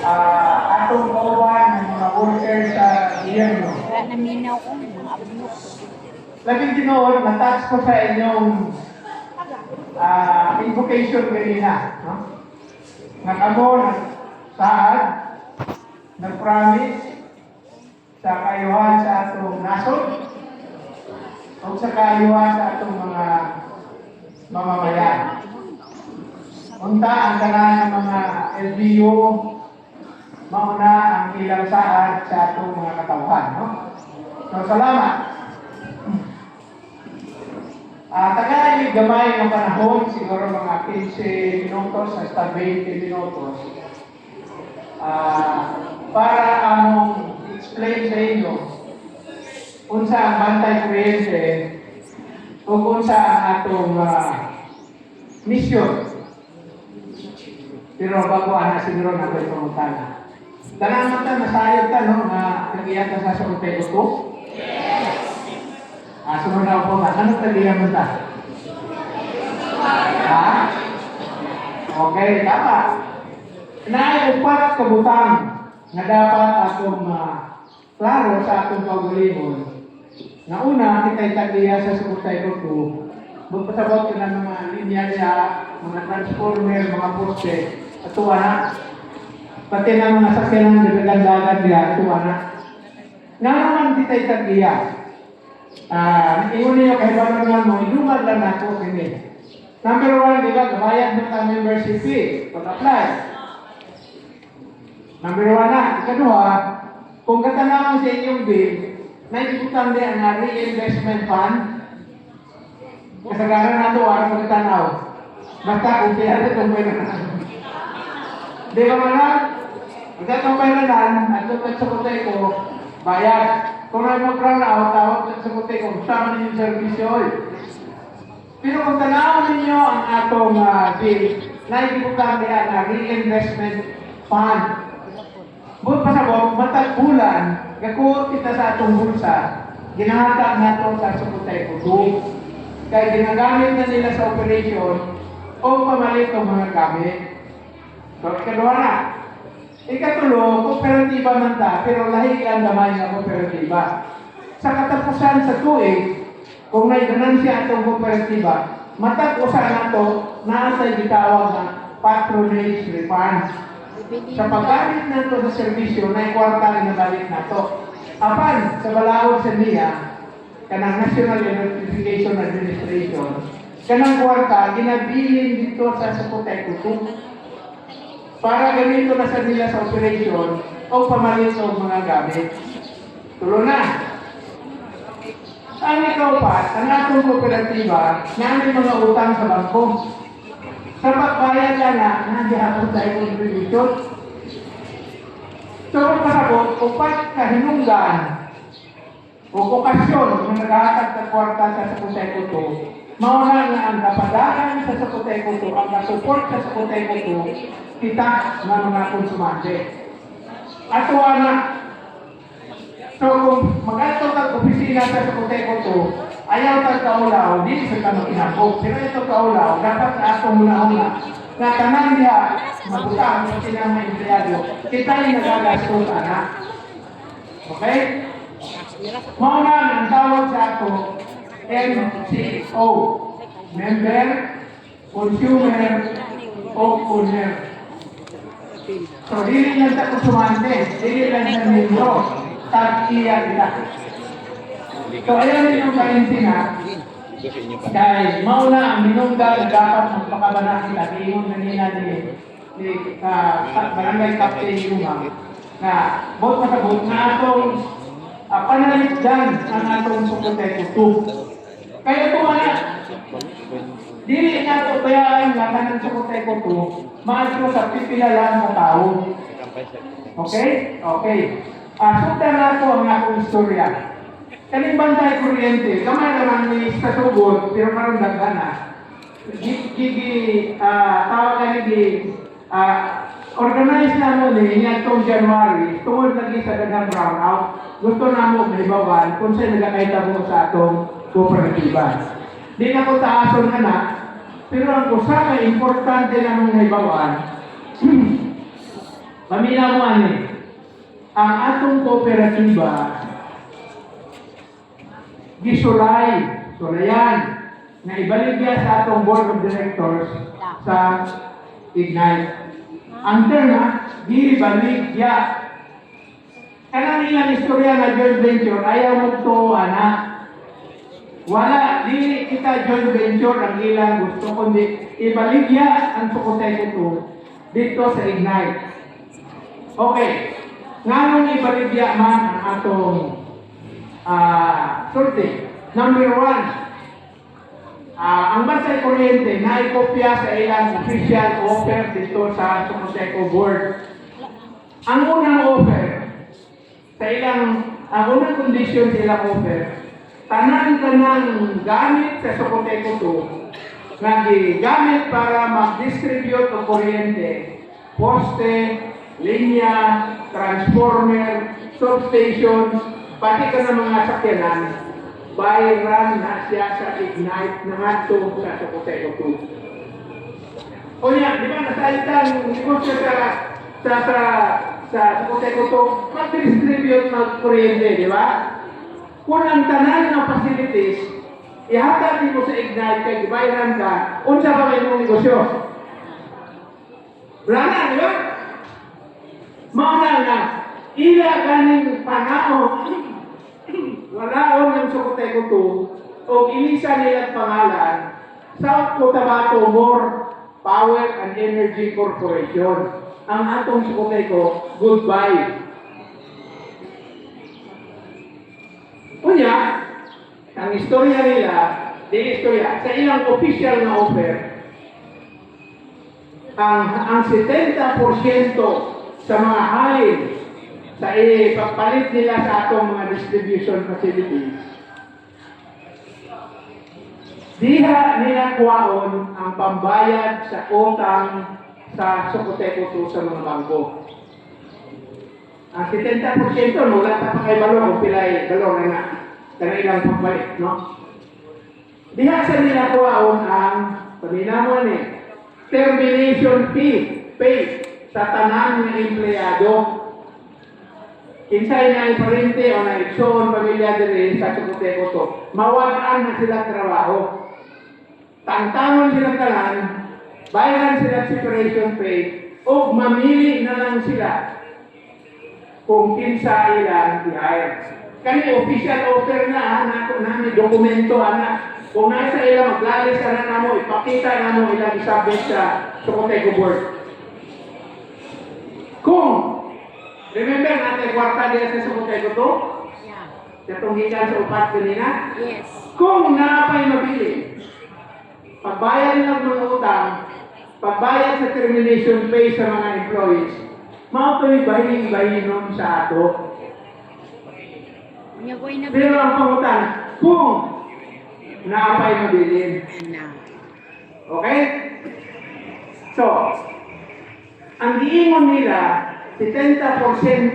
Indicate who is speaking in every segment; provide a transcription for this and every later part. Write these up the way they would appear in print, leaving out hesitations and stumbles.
Speaker 1: Atong kauban ng mga workers sa gobyerno.
Speaker 2: Wala naminaw ko, mga abnok.
Speaker 1: Labing tinood, na-touch ko sa inyong invocation kanina. No? Nag-amo, nag-sahad, nag-promise sa kayuhan sa atong nasod o sa kayuhan sa atong mga mamamayan. Unta ang tanan ng mga LGU, mauna ang ilang saad sa atong mga katawhan. No? So, salamat. Tagay gamay ng panahon, siguro mga 15 minutos hasta 20 minutos, para among explain sa inyo unsa ang bantay kuryente o unsa ang atong mission. Pero bago ana siguro na ko'y pangutana. Tanang mata, masayod ka, no? Na nag-iyak ka sa sumpay ko? Yes! Sunod na po ba? Anong nag-iyak mo ta? Ha? Okay, tama. Naiupat kabutang na dapat atong klaro sa atong pagulihon. Na una, kita'y tagliya sa sumpay ko. Magpasabot ka ng mga linya niya, mga transformer, mga poste, at tuwa na. Pati na mga sakyan ng dagat niya, tuwa na. Nga naman kita'y tagliya. Ingon niyo kahit ba naman mo, ilumad lang ako kini. Number 1, di ba, gabayad mo ka membership fee, pag-apply. Number 1 na. Ikaduha, kung katanaw sa inyong bill, naibutang di ang reinvestment fund, kasagaran na ito, ano magtanaw? Basta kung kaya itong peranan. Di ba man? Kung itong peranan, at itong sakutay ko, bayad. Kung ay mag-brown out, tawag sa sakutay ko, sama ninyo servisyo. Pero kung tanaw ninyo ang atong bill, naibutang diyan na reinvestment fund. Buot pasabot, matag bulan, gakuot kita sa atong bulsa, ginahatag nato sa sakutay ko. Kaya ginagamit na nila sa operation o pamalit ng mga gamit. So, ikaduha na. Ikatulo, kooperatiba man ta, pero lahi ang gamay ng kooperatiba. Sa katapusan sa tuig, kung may ganansya atong kooperatiba, matag-usa na to, naasay gitawag na patronage refund. Sa paggamit na to sa servisyo, na kwarta na balik na to. Apan, sa balaod sa niya, kanang National Electrification Administration, kanang kwarta, ginabilin dito sa Supotay Kutu para ganito na sa nila sa operation o pamalit sa mga gamit. Tulo na. Ang ikaw pa, ang atong kooperatiba, namin mga utang sa bangko. Sa pagbayad lang na, nandiyan tayo contribution. So, kung pasabot, upat kahinunggan, o okasyon kung naghahatag sa kwarta sa Sakutay Kutu, mauna nga ang kapadaran sa Sakutay Kutu, ang nasupport sa Sakutay Kutu, kita ng mga konsumante. At tuwa na. So kung mag-atog ang opisina sa Sakutay Kutu, ayaw tag kaulaw, di sa tanong inapog. Pero ito kaulaw, dapat sa atong muna-una, na tanan niya, mabutang sa sinang mga empleyado, kita yung nagagastos, anak. Okay? Mauna ang tawag sa ato, MCO, Member, Consumer, o Owner. So, dili lang sa konsumante, dili lang sa membro, tag-iya nila. So, ayan yung kaintina, dahil mauna ang minunggal na dapat magpakabanak sila, iyon na nila ni Barangay Captain Lumang, na bot masabot na atong panalit dyan ang atong Sakutay Kutu. Kaya tumana, dili na ito bayaan lang ng Sakutay Kutu, maadto sa pipilalang na tao. Okay? Okay. Sundan na ito ang akong istorya. Kaning bantay kuryente, kamay naman ni sa tugod, pero karon dagana. Tawag ka ni organize na mo ni itong January, tungod lagi sa daghang brownout, gusto na mo malibawan kung saan nagkakaita mo sa atong kooperatiba. Di na ko taason na, pero ang usa ka importante na mong malibawan, Pamilya mo ani, ang atong kooperatiba, sulayan, na ibaligya sa atong board of directors sa Ignite. Ang terma, di baligya. Kanang ilang istorya na joint venture, ayaw mo to, anak. Wala, di kita joint venture ang ilang gusto, kundi ibaligya ang Sukoteko to dito sa Ignite. Okay, nganong ibaligya man ang atong survey. Number one, ang Bansay Kuryente na ikopya sa ilang official offer dito sa Sukoteko Board. Ang unang offer, sa ilang, ang unang condition sa ilang offer, tanan-tanang gamit sa Sukoteko to, nga gamit para mag-distribute ng kuryente, poste, linya, transformer, substations, pati ka ng mga sakyanan, bayran na siya sa Ignite na hatong sa Sukoteko to. O yan, di ba, nasalitang negosyo sa Sukoteko to, mag-distribute ng kuryente, di ba? Kung ang tanan ng facilities, ihatag mo sa Ignite kay gibayran ka, unsa ba may mong negosyo? Wala na, di ba? Mauna na, ila ganing panahon, wala o ng Sukoteko to, o ilisa nilang pangalan, South Cotabato More Power and Energy Corporation. Ang atong Sukoteko, goodbye. Kunya, ang istorya nila, sa ilang official na offer, ang 70% sa mga halin sa ipagpalit nila sa atong mga distribution facilities, diha nila kuwaon ang pambayad sa utang sa Sukoteko to sa mga bangko. Ang 70% wala pa kay balor kung pilay balor na kanilang pagbalik, no? Diha sa nila kuwaon ang paminawan termination fee pay sa tanan ng empleyado. Kinsay na iparente o na iksoon pamilya diri sa Sukoteko to, mawalaan na sila trabaho. Tangtangon sila tanan, bayaran sila separation pay, o mamili na lang sila kung kinsa ilang i-hire. Kani official offer na, may dokumento, anak. Kung nasa ilang maglalis ka na mo, ipakita na mo ilang isabit sa Sukoteko Board. Kung, remember natin, kwarta din sa Sukoteko to?
Speaker 2: Yeah.
Speaker 1: Katong hikan sa upat kanina?
Speaker 2: Yes.
Speaker 1: Kung napay mabili, pagbayad ng mga utang, pagbayad sa termination pay sa mga employees, mautoy bahin-bahinon sa ato.
Speaker 2: Nya ko'y na.
Speaker 1: Pero ang pangutan, kung napay mabilin.
Speaker 2: Na.
Speaker 1: Okay? So, ang giingon nila, 70%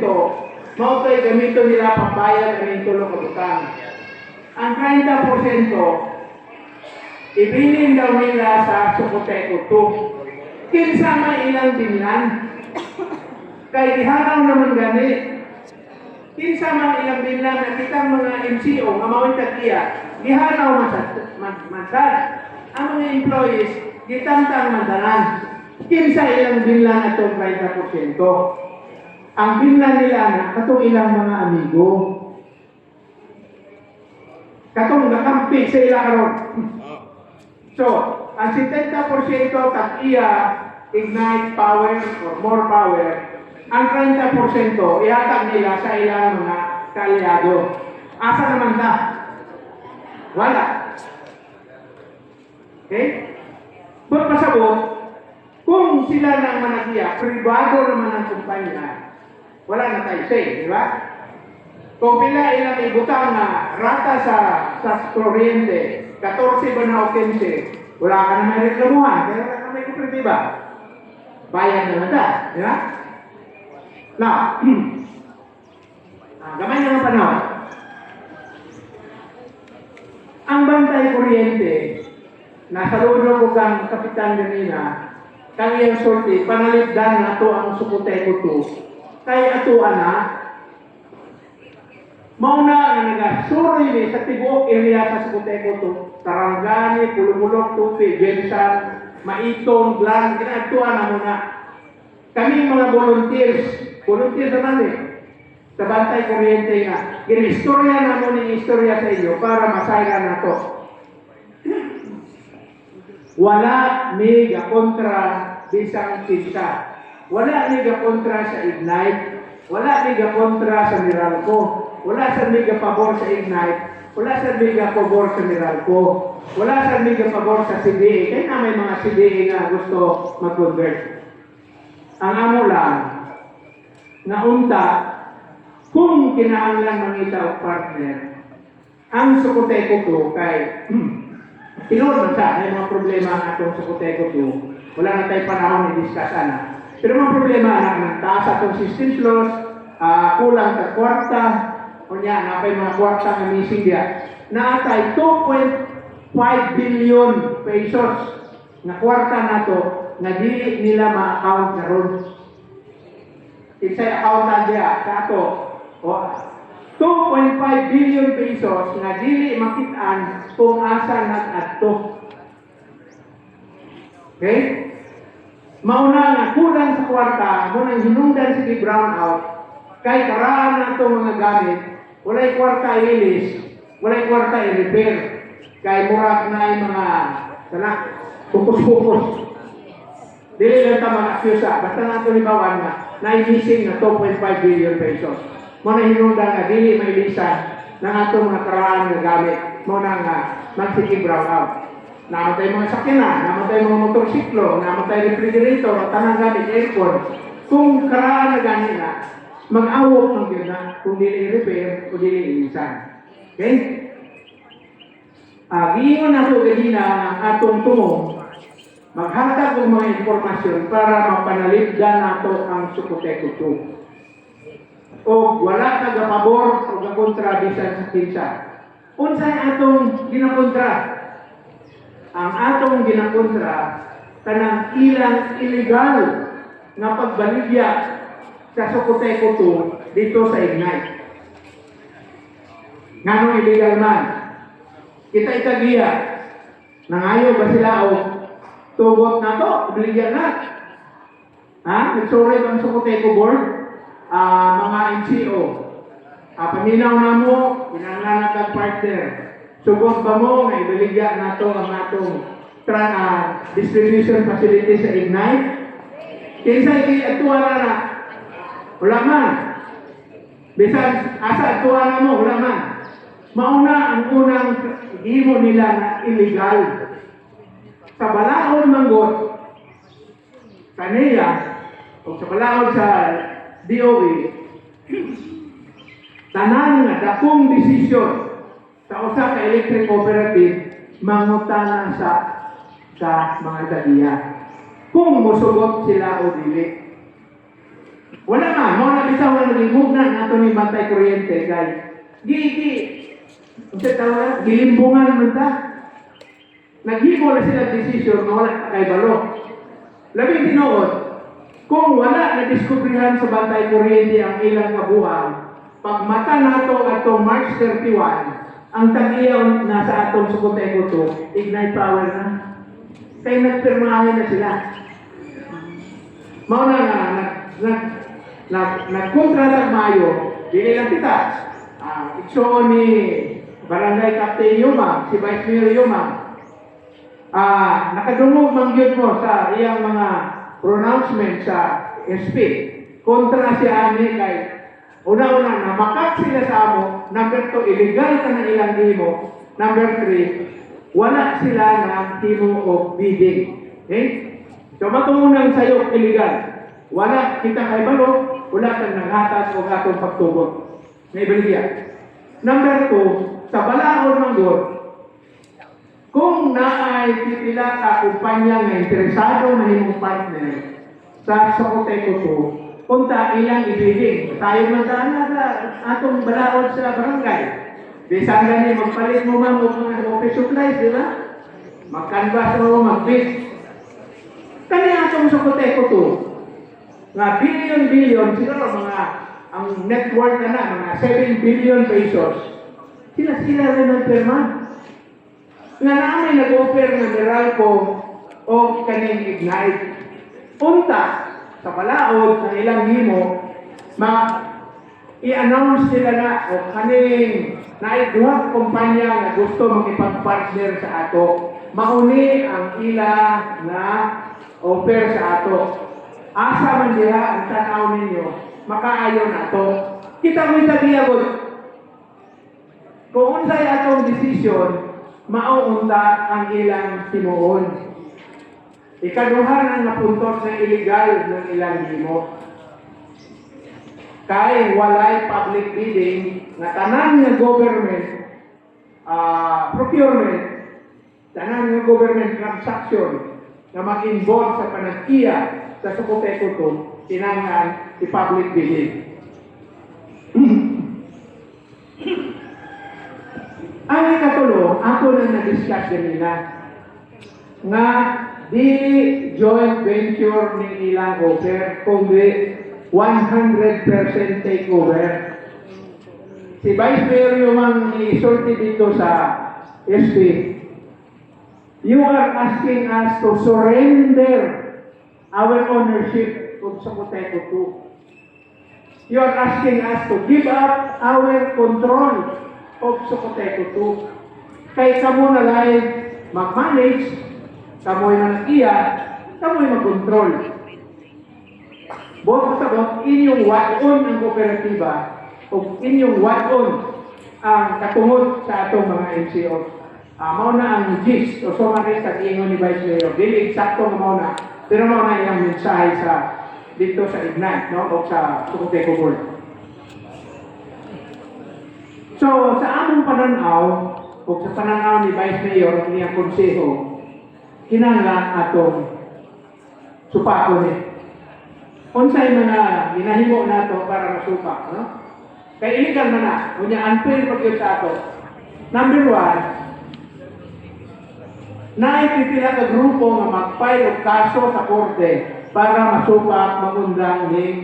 Speaker 1: mautoy gamito nila pagbayad ng tulong at utang. Ang 30%, ibilin daw nila sa Sukoteko to. Kinsa may ilang binlan. Kay ihanaw naman gani. Kinsa man ilang binlan na kitang mga MCO nga mawin tagiya, ihanaw masad. Ang mga employees, gitamtang mandaran. Kinsa ilang binlan atong 30%. Ang binlan nila na katong ilang mga amigo. Katong nakampi sa ilang karon. So, ang 70% tag-iya Ignite Power or More Power, ang 30% ihatag nila sa ilang mga kaalyado. Asa naman na? Wala. Okay? Pagpasabot, kung sila nang managya, privado naman ang kumpanya, wala na tayo say, di ba? Kung pila ilang ibutang na rata sa kuryente, 14 ba na o 15, wala ka na may reklamuhan, kaya wala ka may kumprendiba. Bayan naman ta, di ba? Now, gamay na ng panahon. Ang bantay kuryente, nasa loob ko kang kapitan ganina, kang iyang sulti, panalipdan na to ang sukutay ko to. Kay ato na, mauna nga nagasuri ni sa tibuok area sa sukutay ko to. Tarangani, Pulumulok, Tupi, Jensan, Maitong, Glan, ginatuan na muna. Kami mga volunteers naman eh, sa Bantay Kuryente nga. Ginistorya na mo ng istorya sa inyo para masaya na to. Wala ni kontra bisang kinsa. Wala ni kontra sa Ignite. Wala ni kontra sa Meralco. Wala sa ni pabor sa Ignite. Wala sa ni pabor sa Meralco. Wala sa ni pabor sa CDA. Kaya na may mga CDA na gusto mag-convert. Ang amo lang, na unta, kung kinahanglan mangita o partner, ang sukuteko ko kay tinod man sa may mga problema ang atong sukuteko ko, wala na tayo panahon i-discuss na. Pero mga problema na taas atong system loss, kulang sa kwarta, o niya, napay mga kwarta na missing diya, na atay 2.5 billion pesos na kwarta na to, na dili nila ma-account na ron. Isa'y accountant diya, sa ato, 2.5 billion pesos na dili makitaan kung asa nag-adto. Okay? Mauna nga, kulang sa kwarta, munang hinungdan sige brown out, kay karaan na itong mga gamit, walay kwarta i-release, walay kwarta i-repair, kay murag na yung mga, sana, pupus-pupus. Dili lang ito mag-akyusa, basta nga ito libawan nga, na-missing na 2.5 billion pesos. Muna hinundan nga, dili may lisa ng atong mga karaan na gamit. Muna nga, mag-sige brown out. Namatay mga sakyanan, namatay mga motorsiklo, namatay refrigerator, tanang gamit, aircon. Kung karaan na gani na, mag-awok ng yun na, kung dili i-repair, kung dili i-insan. Okay? Giingon na ito ganina ang atong tumong, maghatag ng mga informasyon para mapanalipdan nato ang sukuteko 2. O wala taga-pabor o kakontra bisan sa kinsa. Unsay atong ginakontra? Ang atong ginakontra kanang ilang illegal na pagbaligya sa sukuteko 2 dito sa Ignite. Nganong illegal man? Kita itagiya. Nangayo ba sila o tugot na to, obligyan na. Nagsorry ang Sukuteko Board, mga NGO. Paminaw na mo, pinanganak ang partner. Sugot ba mo, nga ibaligyan na to ang atong distribution facility sa Ignite? Kinsa atuwa na. Wala man. Bisan, asa atuwa na mo, wala man. Mauna ang unang himo nila na illegal. Sa balaod manggot, kaniya, o sa balaod sa DOE, tanan nga dakong desisyon sa usa ka electric cooperative mangutana sa mga daliya. Kung musugot sila o dili. Wala man, mo na bitaw na naging na nato ni Bantay Kuryente kay gilimbungan man ta. Naghimo na sila desisyon na wala kay balo. Labing tinuod, kung wala na diskubrihan sa Bantay Kuryente ang ilang kabuhang, pag mata nato atong March 31, ang tagiyaw nasa atong Sukuteko 2, Ignite Power na. Kaya nagpirmahan na sila. Mauna nga, nagkontrata Mayo, dili lang kita. Ikso ni Barangay Captain Yumang, si Vice Mayor Yumang, nakadungog mangyod mo sa iyang mga pronouncement sa SP kontra si Ani kay una-una na makat sila sa amo, number 2, illegal ka na ilang himo, number 3, wala sila na himo o bidding. Okay? So matungunang sayo illegal. Wala kita kay balo, wala kang nanghatas o atong pagtugot. May baligya. Number 2, sa balaod ng God, kung naay pipila ka kumpanya nga interesado na himong partner sa Sukuteko 2, punta ilang ibiging. Tayo man na atong balaod sa barangay. Bisan gani magpalit mo mga office supplies, di ba? Mag-canvas mo, mag-bid. Kani atong sa Coteco to, nga billion, siguro mga, ang net worth na mga 7 billion pesos, sila rin ang pirma. Nga namin nag-offer ng Meralco o kaning Ignite. Unta, sa palaod ng ilang himo, i-announce nila na o kaning naiguhang kumpanya na gusto makipag-partner sa ato. Mauni ang ila na offer sa ato. Asa man diha ang tanaw ninyo, makaayo na to. Kita mo sa diagod. Kung unsay atong desisyon, mauunta ang ilang timuon. Ikaduha ang napuntos na illegal ng ilang himo. Kay walay public bidding na tanan nga government procurement, tanan nga government transaction na mag-involve sa panagkiya sa Coteco to, tinangan si public bidding. Ang ikatulo, ako na na-discuss nila nga di joint venture ni ilang offer, kundi 100% takeover. Si Vice Mayor yung isulti dito sa SP, you are asking us to surrender our ownership of Coteco 2. You are asking us to give up our control of Coteco 2. Kay kamo na lang mag-manage, kamoy manag-iya, kamoy mag-control. Both sabot, inyong wadon ang kooperatiba o inyong wadon ang katungod sa atong mga NCO. Mao na ang gist o summary sa ingon ni Vice Mayor. Dili eksakto nga mao na, pero mao na iyang mensahe sa dito sa Ignite, no? O sa Coteco Board. So, sa among pananaw, o sa pananaw ni Vice Mayor, niyang konseho, kinahanglan atong supako ni. Unsay man na ginahimo nato para masupak, no? Kay illegal man na, unya unfair pag yun sa ato. Number one, naipipila ka grupo nga mag-file og kaso sa korte para masupak magundang ni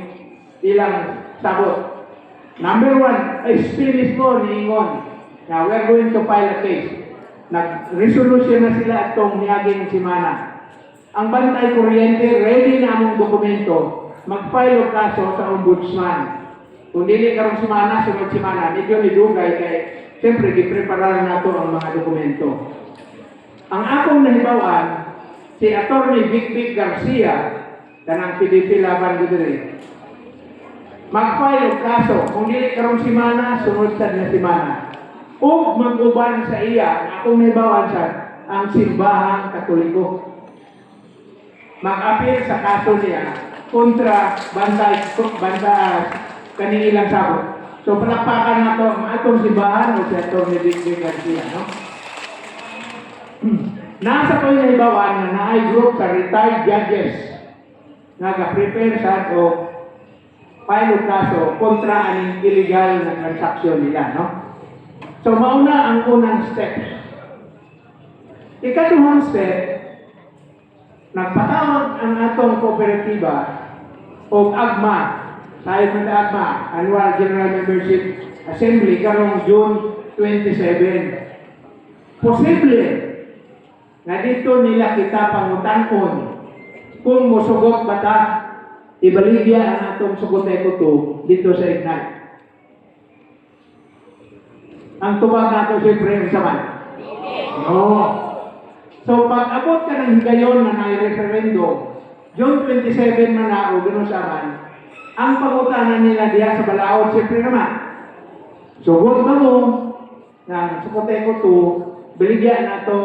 Speaker 1: ilang sabot. Number one, experience mo niingon na we're going to file a case. Nag-resolution na sila atong niaging simana. Ang bantay kuryente, ready na among dokumento. Mag-file og kaso sa ombudsman. Kung dili karong simana, sunod simana, medyo nidugay kay siyempre gipreparahan nato ang mga dokumento. Ang akong nahibawan, si Atty. Vic Garcia, kanang PDP laban gudre. Mag-file og kaso, kung dili karong simana, sunod sa na simana. O mag-uban sa iya, akong nahibawan sa ang simbahang Katoliko. Mag-appeal sa kaso niya kontra banda kanilang sabot. So palakpakan na ito ang atong simbahan o si Atty. Vic Garcia, no? Nasa ko yung naibawan na naay group sa retired judges na ga-prepare sa o file o kaso kontra aning illegal na transaksyon nila, no? So mauna ang unang step. Ikaduhang step, nagpatawag ang atong kooperatiba o AGMA, tayo ng AGMA, Annual General Membership Assembly, karong June 27. Posible na dito nila kita pangutanon kung musugot ba ta ibaligya ang atong Coteco 2 dito sa Ignite. Ang tubag nato siyempre ang saman. No. So pag abot ka ng higayon na nai-referendum, June 27 man na o gano'n saman, ang pangutanan nila diya sa balaod, siyempre naman, sugot na mo ng Coteco 2, baligyan na to,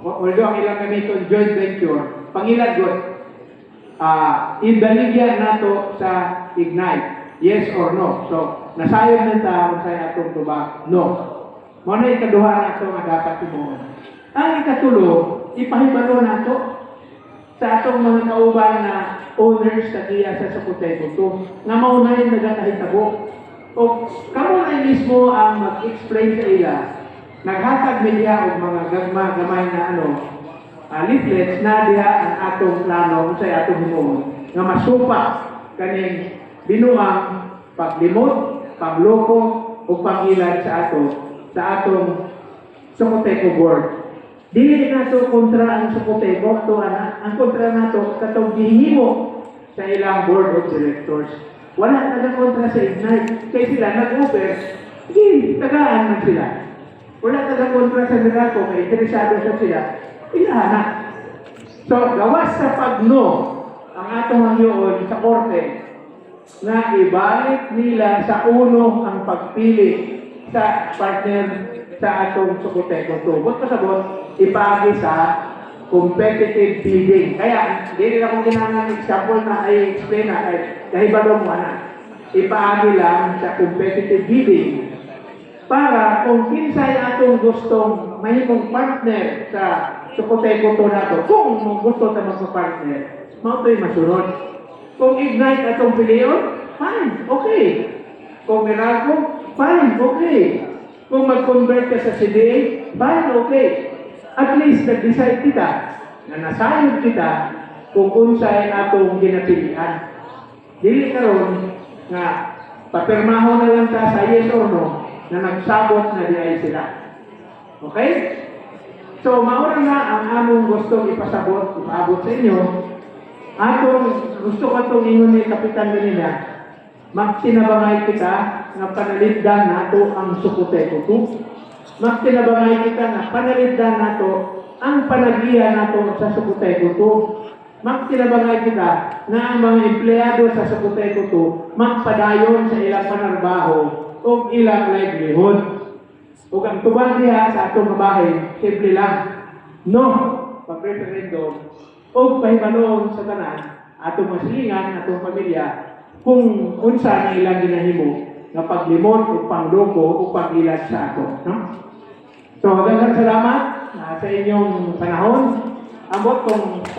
Speaker 1: although ang ilang gamiton joint venture, pangilagot, ibaligyan na to sa Ignite, yes or no. So, nasayod na ta sa atong tubag, no. Muna ikaduha na ito nga dapat tumuon. Ang ikatulo, ipahibalo na ito sa atong mga kauban na owners sa iya sa Coteco 2 na maunahin nagkakahitabo. O kamo na mismo ang mag-explain sa ila, naghatag nila og mga gamay na leaflets na diha ang atong plano sa atong himuon nga masupa kaning binuang paglimot, pagloko o pangilan sa atong Sukoteko board. Dili nato kontra ang Sukoteko, to ang kontra nato katong gihimo sa ilang board of directors. Wala taga kontra sa Ignite. Kaya sila nag-offer, tagaan man sila. Wala taga kontra sa Miraco, may interesado sa sila, ilahanak. So, gawas sa pagno ang atong hangyoon sa korte na ibalik nila sa uno ang pagpili sa partner sa atong Sukoteko. Tubot pasabot, ipagi sa competitive bidding. Kaya, hindi rin akong ginanang example na i-explain na dahil ba mo na. Ipaagi lang sa competitive bidding para kung kinsay atong gustong mahimong partner sa Sukoteko to nato, kung gusto ta magpa-partner, mautoy masunod. Kung Ignite atong piliyon, fine, okay. Kung Miraco, fine, okay. Kung mag-convert ka sa CDA, fine, okay. At least nag-decide kita na nasayod kita kung unsay atong ginapilian. Dili karon nga papirmaho na lang ta sa yes or no na nagsabot na di ay sila. Okay? So, mauna na ang among gustong ipasabot, ipaabot sa inyo. Gusto ko itong ingon ni Kapitan Manila, magtinabangay kita na panaliddan nato ang Sukoteko 2. Magtinabangay kita na panaliddan nato ang panagiya nato sa Sukoteko 2. Magtinabangay kita na ang mga empleyado sa Sukoteko 2 magpadayon sa ilang panarbaho o ilang livelihood. O ang tubang diha sa atong bahay, simple lang. No, pag-referendum, o pahibaloon sa tanan, atong masilingan, atong pamilya, kung unsa na ilang ginahimo na paglimot o pangloko o pag-ilat sa ato. No? So, daghang salamat sa inyong panahon. Ambot kung